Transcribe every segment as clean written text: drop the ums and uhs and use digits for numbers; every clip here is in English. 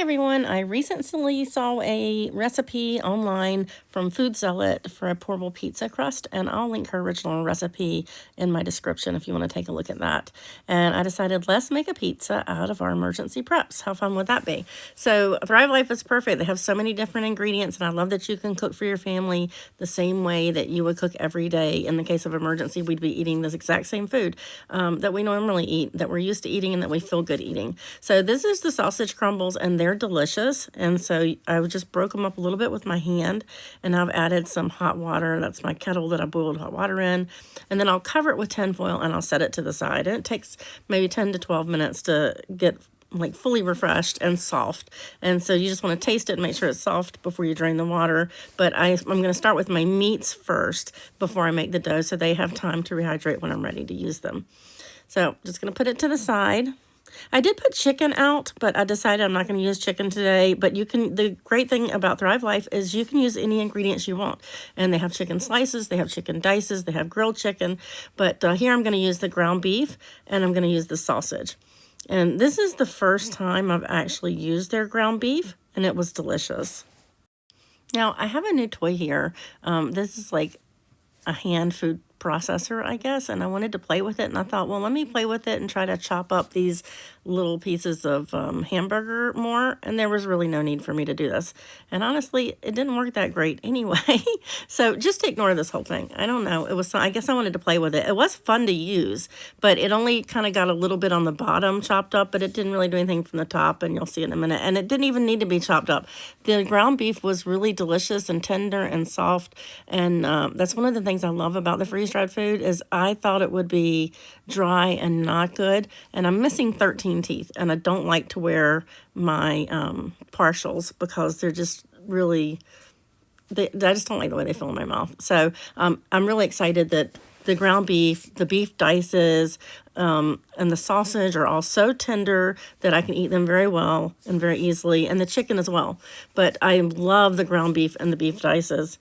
Hi everyone, I recently saw a recipe online from Food Zealot for a pourable pizza crust, and I'll link her original recipe in my description if you want to take a look at that. And I decided, let's make a pizza out of our emergency preps. How fun would that be? So Thrive Life is perfect. They have so many different ingredients, and I love that you can cook for your family the same way that you would cook every day. In the case of emergency, we'd be eating this exact same food that we normally eat, that we're used to eating, and that we feel good eating. So this is the sausage crumbles, and they're delicious. And so I just broke them up a little bit with my hand, and I've added some hot water. That's my kettle that I boiled hot water in. And then I'll cover it with tin foil and I'll set it to the side. And it takes maybe 10 to 12 minutes to get like fully refreshed and soft. And so you just want to taste it and make sure it's soft before you drain the water. But I'm going to start with my meats first before I make the dough, so they have time to rehydrate when I'm ready to use them. So just going to put it to the side. I did put chicken out, but I decided I'm not going to use chicken today. But you can, the great thing about Thrive Life is you can use any ingredients you want. And they have chicken slices, they have chicken dices, they have grilled chicken. But here I'm going to use the ground beef, and I'm going to use the sausage. And this is the first time I've actually used their ground beef, and it was delicious. Now, I have a new toy here. This is like a hand food processor, I guess, and I wanted to play with it, and I thought, well, let me play with it and try to chop up these little pieces of hamburger more, and there was really no need for me to do this. And honestly, it didn't work that great anyway. So just ignore this whole thing. I don't know. It was, I guess I wanted to play with it. It was fun to use, but it only kind of got a little bit on the bottom chopped up, but it didn't really do anything from the top, and you'll see in a minute. And it didn't even need to be chopped up. The ground beef was really delicious and tender and soft, and that's one of the things I love about the freeze-dried food is I thought it would be dry and not good, and I'm missing 13 teeth, and I don't like to wear my partials because they're just really, I just don't like the way they feel in my mouth. So I'm really excited that the ground beef, the beef dices, and the sausage are all so tender that I can eat them very well and very easily, and the chicken as well. But I love the ground beef and the beef dices,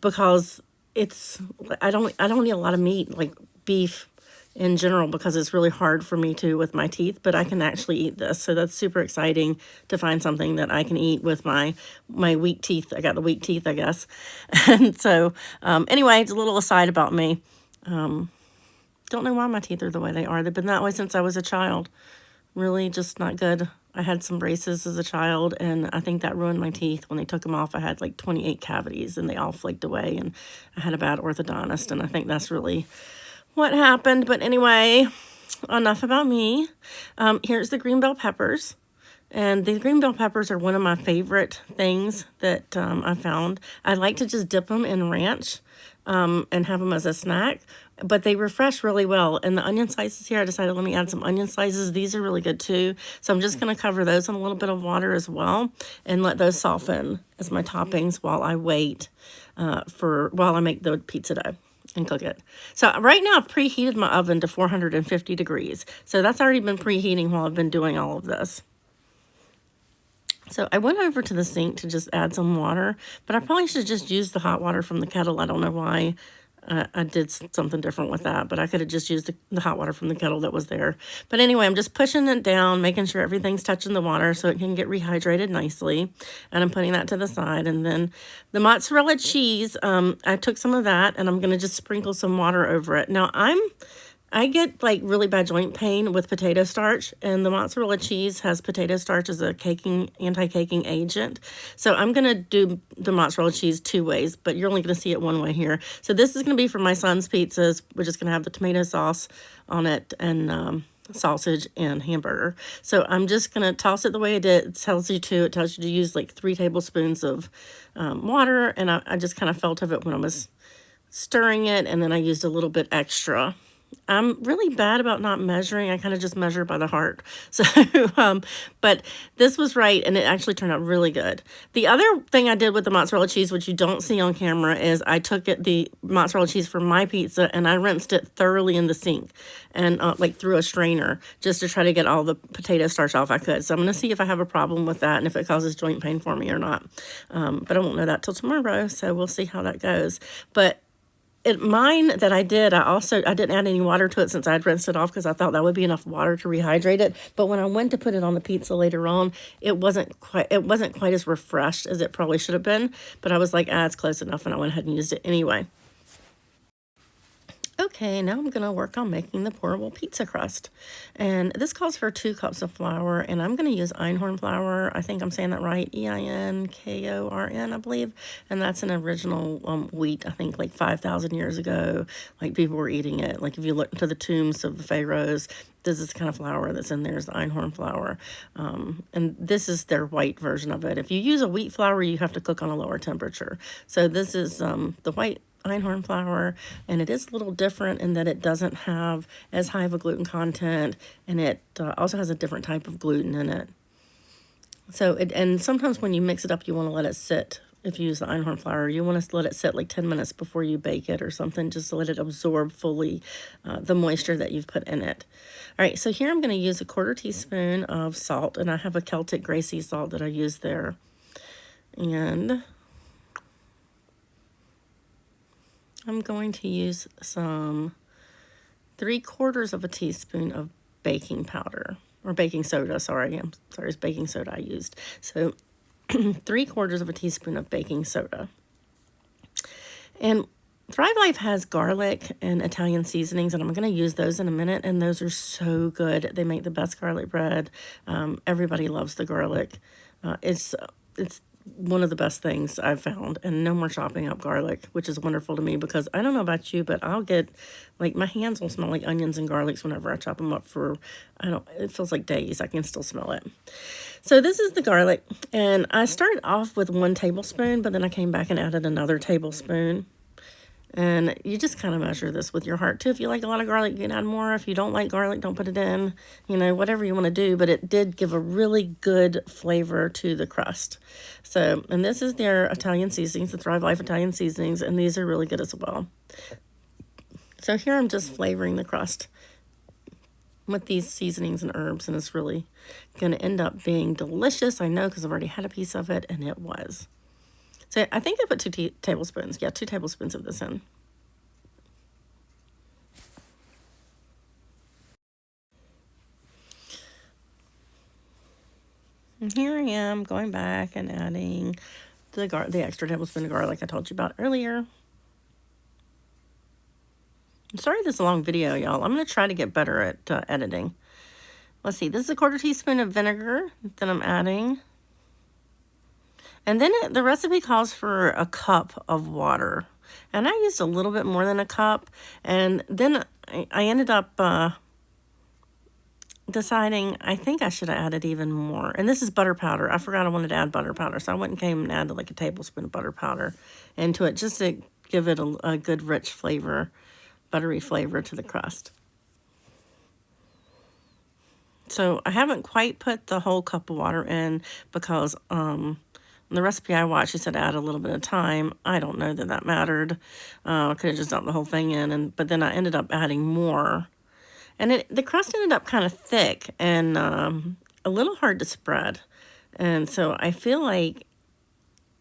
because it's, I don't eat a lot of meat, like beef in general, because it's really hard for me to with my teeth, but I can actually eat this. So that's super exciting to find something that I can eat with my weak teeth. I got the weak teeth, I guess. And so anyway, it's a little aside about me. Don't know why my teeth are the way they are. They've been that way since I was a child. Really just not good. I had some braces as a child, and I think that ruined my teeth. When they took them off, I had like 28 cavities, and they all flaked away, and I had a bad orthodontist, and I think that's really what happened. But anyway, enough about me. Here's the green bell peppers. And the green bell peppers are one of my favorite things that I found. I like to just dip them in ranch and have them as a snack, but they refresh really well. And the onion slices here, I decided let me add some onion slices. These are really good too. So I'm just going to cover those in a little bit of water as well and let those soften as my toppings while I wait while I make the pizza dough and cook it. So right now I've preheated my oven to 450 degrees. So that's already been preheating while I've been doing all of this. So I went over to the sink to just add some water, but I probably should just use the hot water from the kettle. I don't know why I did something different with that, but I could have just used the hot water from the kettle that was there. But anyway, I'm just pushing it down, making sure everything's touching the water so it can get rehydrated nicely. And I'm putting that to the side. And then the mozzarella cheese, I took some of that, and I'm going to just sprinkle some water over it. Now, I get like really bad joint pain with potato starch, and the mozzarella cheese has potato starch as a anti-caking agent. So I'm going to do the mozzarella cheese two ways, but you're only going to see it one way here. So this is going to be for my son's pizzas. We're just going to have the tomato sauce on it and sausage and hamburger. So I'm just going to toss it the way it tells you to. It tells you to use like 3 tablespoons of water, and I just kind of felt of it when I was stirring it, and then I used a little bit extra. I'm really bad about not measuring. I kind of just measure by the heart. So, but this was right, and it actually turned out really good. The other thing I did with the mozzarella cheese, which you don't see on camera, is I took the mozzarella cheese from my pizza, and I rinsed it thoroughly in the sink and like through a strainer just to try to get all the potato starch off I could. So I'm going to see if I have a problem with that and if it causes joint pain for me or not. But I won't know that till tomorrow, so we'll see how that goes. But mine that I did, I didn't add any water to it since I'd rinsed it off because I thought that would be enough water to rehydrate it. But when I went to put it on the pizza later on, it wasn't quite as refreshed as it probably should have been. But I was like, it's close enough, and I went ahead and used it anyway. Okay, now I'm going to work on making the pourable pizza crust. And this calls for 2 cups of flour, and I'm going to use Einhorn flour. I think I'm saying that right, Einkorn, I believe. And that's an original wheat, I think like 5,000 years ago. Like people were eating it. Like if you look into the tombs of the pharaohs, this is the kind of flour that's in there is the Einhorn flour. And this is their white version of it. If you use a wheat flour, you have to cook on a lower temperature. So this is the white Einhorn flour, and it is a little different in that it doesn't have as high of a gluten content, and it also has a different type of gluten in it. So and sometimes when you mix it up, you want to let it sit. If you use the Einhorn flour, you want to let it sit like 10 minutes before you bake it or something, just to let it absorb fully the moisture that you've put in it. All right, so here I'm going to use a 1/4 teaspoon of salt, and I have a Celtic gray sea salt that I use there. And I'm going to use some 3/4 of a teaspoon of baking powder, or baking soda, sorry. I'm sorry, it's baking soda I used. So 3/4 of a teaspoon of baking soda. And Thrive Life has garlic and Italian seasonings, and I'm going to use those in a minute, and those are so good. They make the best garlic bread. Everybody loves the garlic. It's one of the best things I've found, and no more chopping up garlic, which is wonderful to me because I don't know about you, but I'll get, like, my hands will smell like onions and garlics whenever I chop them up for, it feels like days. I can still smell it. So this is the garlic, and I started off with 1 tablespoon, but then I came back and added another tablespoon. And you just kind of measure this with your heart, too. If you like a lot of garlic, you can add more. If you don't like garlic, don't put it in. You know, whatever you want to do. But it did give a really good flavor to the crust. So, and this is their Italian seasonings, the Thrive Life Italian seasonings. And these are really good as well. So here I'm just flavoring the crust with these seasonings and herbs. And it's really going to end up being delicious. I know because I've already had a piece of it. And it was. So I think I put 2 tablespoons. Yeah, 2 tablespoons of this in. And here I am going back and adding the extra tablespoon of garlic I told you about earlier. I'm sorry this is a long video, y'all. I'm going to try to get better at editing. Let's see. This is a 1/4 teaspoon of vinegar that I'm adding. And then the recipe calls for a cup of water. And I used a little bit more than a cup. And then I ended up deciding I think I should have added even more. And this is butter powder. I forgot I wanted to add butter powder. So I went and came and added like a tablespoon of butter powder into it just to give it a good rich flavor, buttery flavor to the crust. So I haven't quite put the whole cup of water in because the recipe I watched, she said add a little bit of time. I don't know that mattered. I could have just dumped the whole thing in, but then I ended up adding more. And the crust ended up kind of thick and a little hard to spread. And so I feel like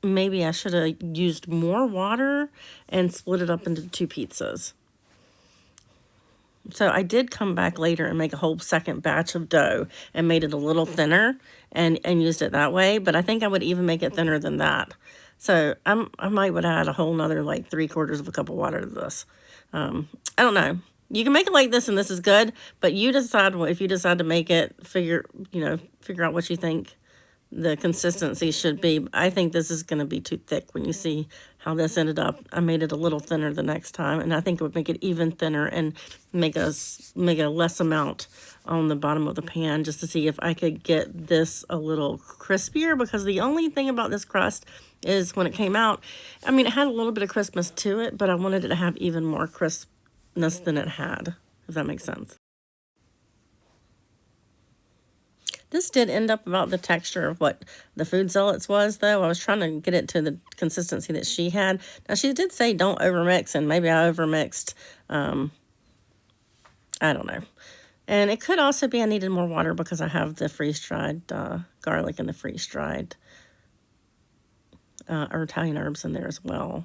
maybe I should have used more water and split it up into 2 pizzas. So I did come back later and make a whole second batch of dough and made it a little thinner and used it that way. But I think I would even make it thinner than that. So I might would add a whole nother like 3/4 of a cup of water to this. I don't know. You can make it like this and this is good, but you decide if you decide to make it, figure out what you think the consistency should be. I think this is going to be too thick when you see how this ended up. I made it a little thinner the next time, and I think it would make it even thinner and make a less amount on the bottom of the pan just to see if I could get this a little crispier, because the only thing about this crust is when it came out, I mean, it had a little bit of crispness to it, but I wanted it to have even more crispness than it had, if that makes sense. This did end up about the texture of what the Food Zealots was, though. I was trying to get it to the consistency that she had. Now, she did say don't overmix, and maybe I overmixed. I don't know. And it could also be I needed more water because I have the freeze-dried garlic and the freeze-dried or Italian herbs in there as well.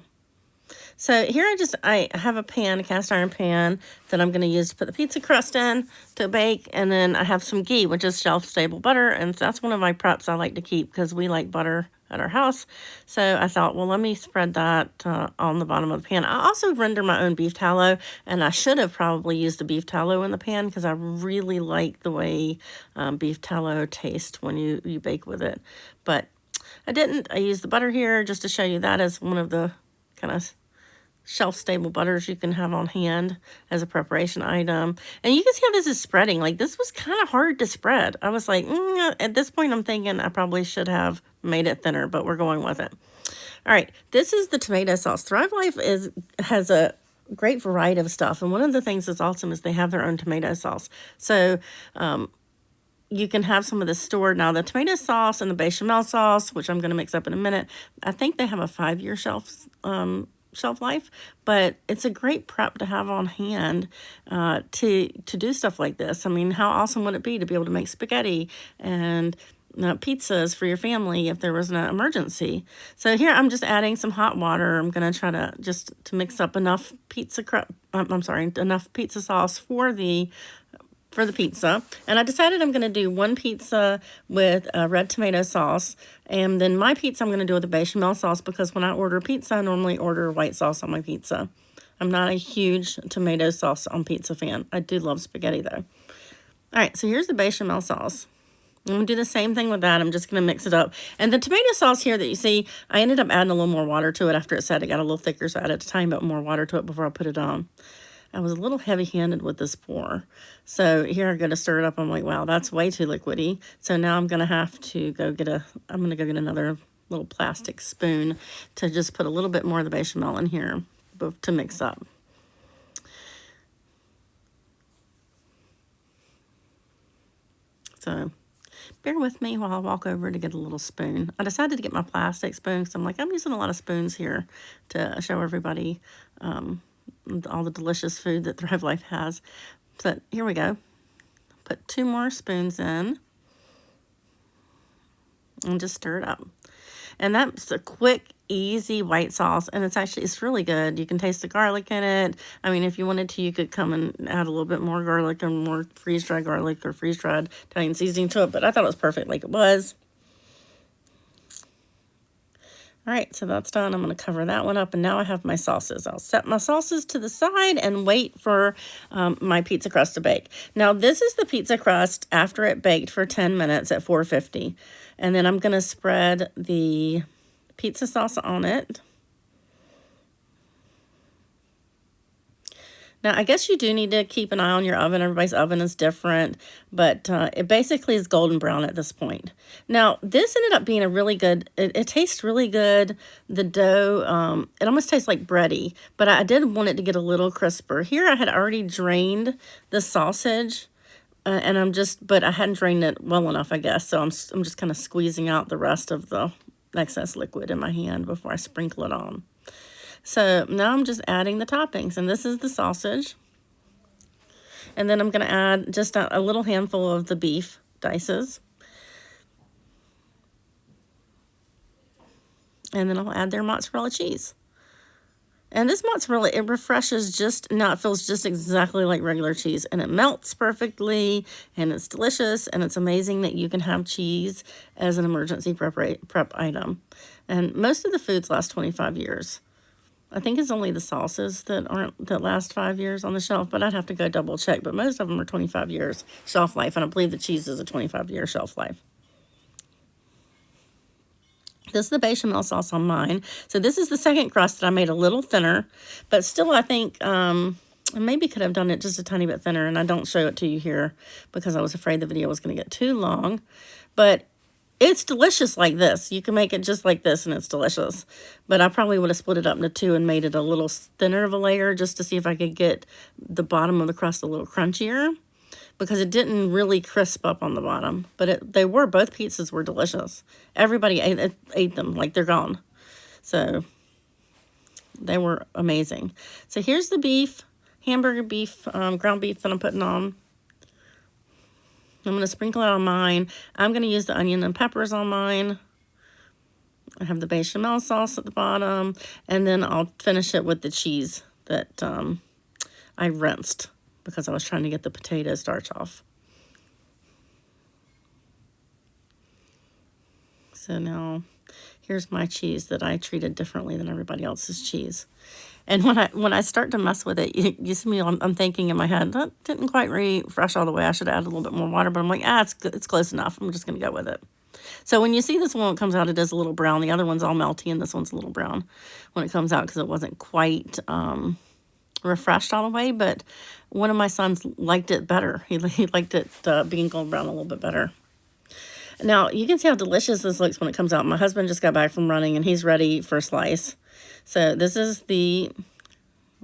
So here I have a pan, a cast iron pan that I'm going to use to put the pizza crust in to bake. And then I have some ghee, which is shelf-stable butter. And that's one of my preps I like to keep because we like butter at our house. So I thought, well, let me spread that on the bottom of the pan. I also render my own beef tallow, and I should have probably used the beef tallow in the pan because I really like the way beef tallow tastes when you bake with it. But I didn't. I used the butter here just to show you that as one of the kind of shelf-stable butters you can have on hand as a preparation item. And you can see how this is spreading. Like, this was kind of hard to spread. I was like, at this point, I'm thinking I probably should have made it thinner, but we're going with it. All right, this is the tomato sauce. Thrive Life has a great variety of stuff. And one of the things that's awesome is they have their own tomato sauce. So, you can have some of this stored. Now, the tomato sauce and the bechamel sauce, which I'm going to mix up in a minute, I think they have a 5-year shelf life, but it's a great prep to have on hand to do stuff like this. I mean, how awesome would it be to be able to make spaghetti and pizzas for your family if there was an emergency? So here I'm just adding some hot water. I'm going to try to just to mix up enough enough pizza sauce for the pizza. And I decided I'm going to do one pizza with red tomato sauce. And then my pizza I'm going to do with the bechamel sauce because when I order pizza, I normally order white sauce on my pizza. I'm not a huge tomato sauce on pizza fan. I do love spaghetti though. All right, so here's the bechamel sauce. I'm going to do the same thing with that. I'm just going to mix it up. And the tomato sauce here that you see, I ended up adding a little more water to it after it set. It got a little thicker, so I added a tiny bit more water to it before I put it on. I was a little heavy-handed with this pour. So here I'm going to stir it up. I'm like, wow, that's way too liquidy. So now I'm going to have to go get another little plastic spoon to just put a little bit more of the bechamel in here to mix up. So bear with me while I walk over to get a little spoon. I decided to get my plastic spoon because I'm like, I'm using a lot of spoons here to show everybody all the delicious food that Thrive Life has. So here we go. Put 2 more spoons in and just stir it up. And that's a quick, easy white sauce, and it's really good. You can taste the garlic in it. I mean, if you wanted to, you could come and add a little bit more garlic or more freeze-dried garlic or freeze-dried Italian seasoning to it, but I thought it was perfect like it was. All right, so that's done. I'm going to cover that one up, and now I have my sauces. I'll set my sauces to the side and wait for my pizza crust to bake. Now, this is the pizza crust after it baked for 10 minutes at 450, and then I'm going to spread the pizza sauce on it. Now, I guess you do need to keep an eye on your oven. Everybody's oven is different, but it basically is golden brown at this point. Now, this ended up being a really good, it tastes really good. The dough, it almost tastes like bready, but I did want it to get a little crisper. Here, I had already drained the sausage, but I hadn't drained it well enough, I guess. So I'm just kind of squeezing out the rest of the excess liquid in my hand before I sprinkle it on. So now I'm just adding the toppings, and this is the sausage. And then I'm going to add just a little handful of the beef dices. And then I'll add their mozzarella cheese. And this mozzarella, it refreshes it feels just exactly like regular cheese. And it melts perfectly, and it's delicious, and it's amazing that you can have cheese as an emergency prep item. And most of the foods last 25 years. I think it's only the sauces that last 5 years on the shelf, but I'd have to go double check. But most of them are 25 years shelf life, and I believe the cheese is a 25-year shelf life. This is the bechamel sauce on mine. So this is the second crust that I made a little thinner, but still I think I maybe could have done it just a tiny bit thinner, and I don't show it to you here because I was afraid the video was going to get too long. But it's delicious like this. You can make it just like this, and it's delicious. But I probably would have split it up into 2 and made it a little thinner of a layer just to see if I could get the bottom of the crust a little crunchier, because it didn't really crisp up on the bottom. But both pizzas were delicious. Everybody ate them like they're gone. So they were amazing. So here's the beef, hamburger beef, ground beef that I'm putting on. I'm going to sprinkle it on mine. I'm going to use the onion and peppers on mine. I have the bechamel sauce at the bottom, and then I'll finish it with the cheese that I rinsed because I was trying to get the potato starch off. So now here's my cheese that I treated differently than everybody else's cheese. And when I start to mess with it, you see me, I'm thinking in my head, that didn't quite refresh all the way. I should add a little bit more water, but I'm like, it's good, it's close enough. I'm just going to go with it. So when you see this one when it comes out, it is a little brown. The other one's all melty, and this one's a little brown when it comes out because it wasn't quite refreshed all the way. But one of my sons liked it better. He liked it being gold brown a little bit better. Now, you can see how delicious this looks when it comes out. My husband just got back from running, and he's ready for a slice. So this is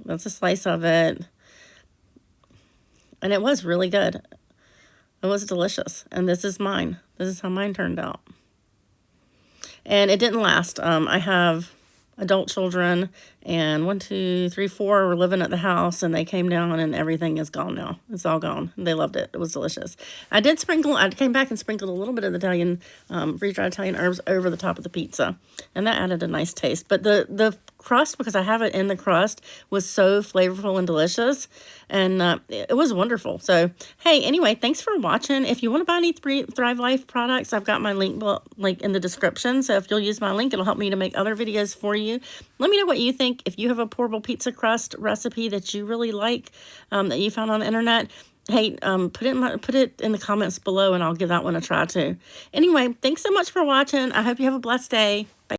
that's a slice of it. And it was really good. It was delicious. And this is mine. This is how mine turned out. And it didn't last. I have adult children, and 1, 2, 3, 4 were living at the house, and they came down, and everything is gone now. It's all gone. They loved it. It was delicious. I came back and sprinkled a little bit of the Italian, freeze-dried Italian herbs over the top of the pizza, and that added a nice taste. But the crust, because I have it in the crust, was so flavorful and delicious, and it was wonderful. So, hey, anyway, thanks for watching. If you want to buy any Thrive Life products, I've got my link in the description, so if you'll use my link, it'll help me to make other videos for you. Let me know what you think. If you have a pourable pizza crust recipe that you really like, that you found on the internet, hey, put it in the comments below, and I'll give that one a try too. Anyway, thanks so much for watching. I hope you have a blessed day. Bye.